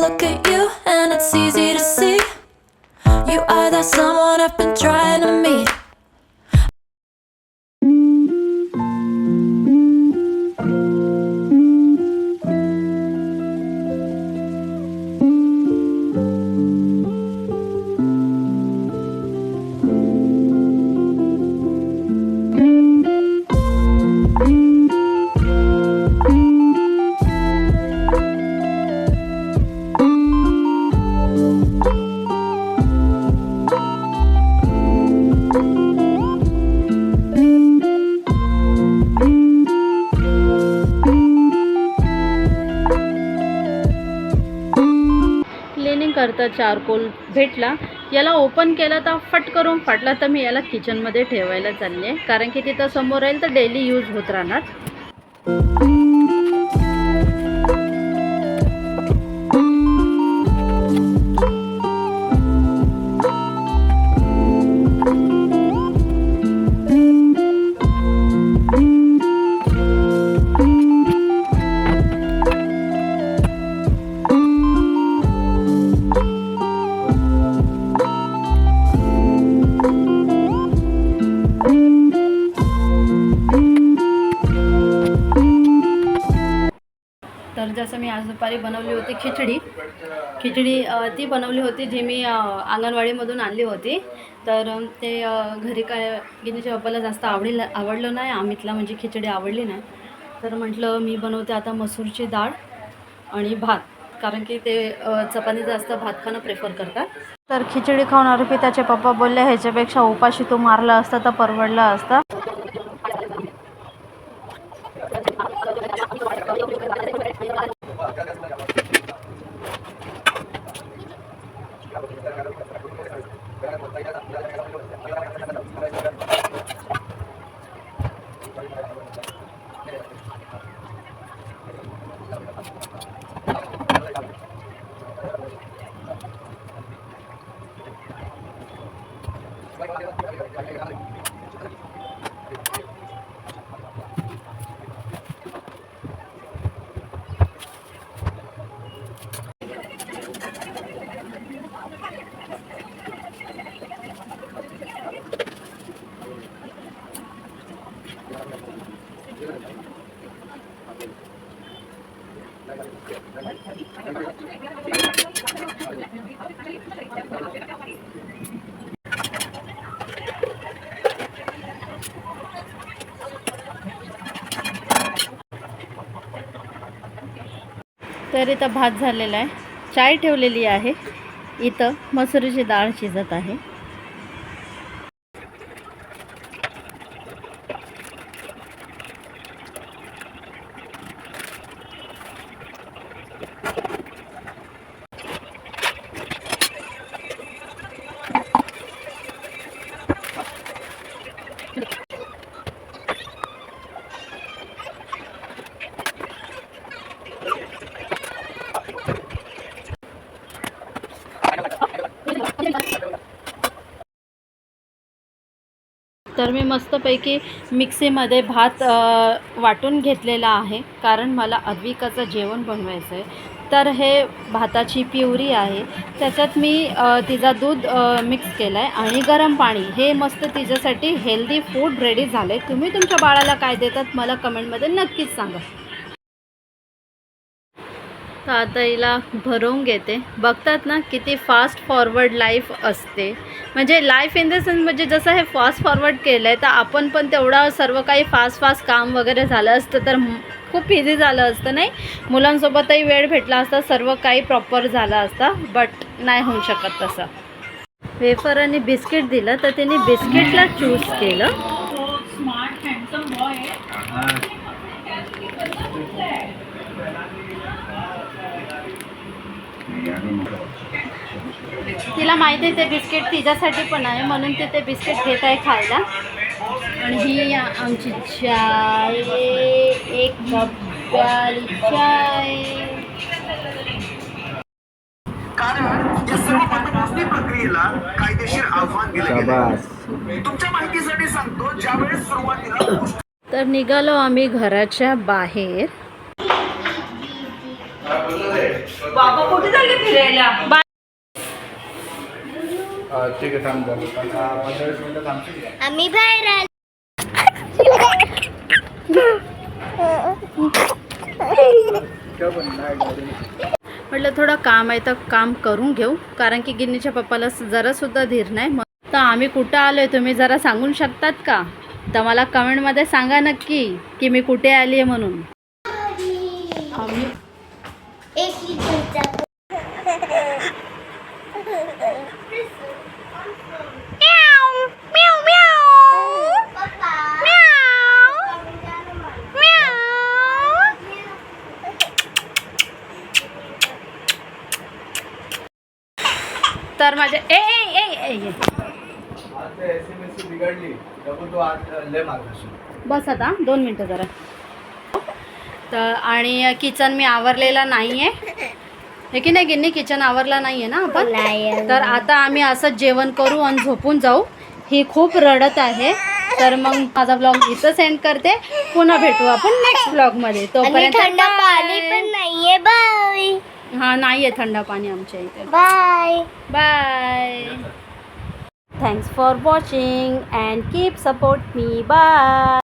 look at you and it's easy to see you are that someone I've been trying to meet. करता charcoal भेटला, याला open केला तर फट करून फाटला, तर मी याला किचनमध्ये ठेवायला चालली आहे, कारण की तिथं समोर राहील तर डेली यूज होत राहणार. तर जसं मी आज दुपारी बनवली होती खिचडी ती बनवली होती जी मी अंगणवाडीमधून आणली होती. तर ते घरी काय गिनीच्या पप्पाला जास्त आवडलं नाही, अमितला म्हणजे खिचडी आवडली नाही. तर म्हटलं मी बनवते आता मसूरची डाळ आणि भात, कारण की ते चपाती जास्त भात खाणं प्रेफर करतात. तर खिचडी खाऊन अर्पिताचे पप्पा बोलले ह्याच्यापेक्षा उपाशी तू मारला असता तर परवडला असता. तर इथं भात झालेला आहे, चाय ठेवलेली आहे, इथं मसुरीची डाळ शिजत आहे. तर मी मस्तपैकी मिक्सीमध्ये भात वाटून घेतलेला आहे, कारण मला अद्विकाचं जेवण बनवायचं आहे. तर हे भाताची प्युरी आहे, त्याच्यात मी तिचा दूध मिक्स केलं आहे आणि गरम पाणी, हे मस्त तिच्यासाठी हेल्दी फूड रेडी झालं आहे. तुम्ही तुमच्या बाळाला काय देतात मला कमेंटमध्ये नक्कीच सांगा. तर आता हिला भरवून घेते. बघतात ना किती फास्ट फॉरवर्ड लाईफ असते, म्हणजे लाईफ इन द सेन्स म्हणजे जसं हे फास्ट फॉरवर्ड केलं आहे तर आपण पण तेवढा सर्व काही फास्ट काम वगैरे झालं असतं तर खूप इझी झालं असतं, नाही मुलांसोबतही वेळ भेटला असता, सर्व काही प्रॉपर झालं असतं, बट नाही होऊ शकत तसं. वेफर आणि बिस्किट दिलं तर त्यांनी बिस्किटला चूज केलं. Smart handsome boy. तिला माहिती आहे ते बिस्किट तिच्यासाठी पण आहे, म्हणून ते बिस्किट घेत आहे खायला. आणि ही आमची चाय, एक कप प्याली चाय. कारण या सर्व मतमोजणी प्रक्रियेला कायदेशीर आव्हान दिले गेले. तुमच्या माहितीसाठी सांगतो, ज्यावेळेस सुरुवातीला तर निघालो आम्ही घराच्या बाहेर. बाबा कुठे चालले फिरायला? ठीक आहे थांब झालं 15-20 मिनिटं थांबशील का? आम्ही बाहेर आलो. ठेव पण नाही गाडी. म्हटलं थोडं काम आहे तर काम करून घेऊ, कारण की गिन्नीच्या पप्पाला जरासुद्धा धीर नाही. मग तर आम्ही कुठं आलो आहे तुम्ही जरा सांगून शकतात का? तर मला कमेंटमध्ये सांगा नक्की की मी कुठे आली आहे म्हणून. आम्ही एक लिटरचा तर माझ्या ए ए ए ए आज SMS बिघडली डबल तू आज लय मार्गदर्शन. बस आता 2 मिनटं जरा. तर आणि किचन मी आवरलेला नाही आहे हे की नाही गिन्नी, किचन आवरला नाही आहे ना आपण. तर आता आम्ही असंच जेवण करू आणि झोपून जाऊ. ही खूप रडत आहे. तर मग माझा ब्लॉग इथं सेंड करते. पुन्हा भेटू आपण नेक्स्ट ब्लॉगमध्ये. तोपर्यंत थंड पाणी पण नाहीये. बाय हां नाही आहे थंड पाणी आमच्या इथे. Bye. Bye. Thanks for watching and keep support me. Bye.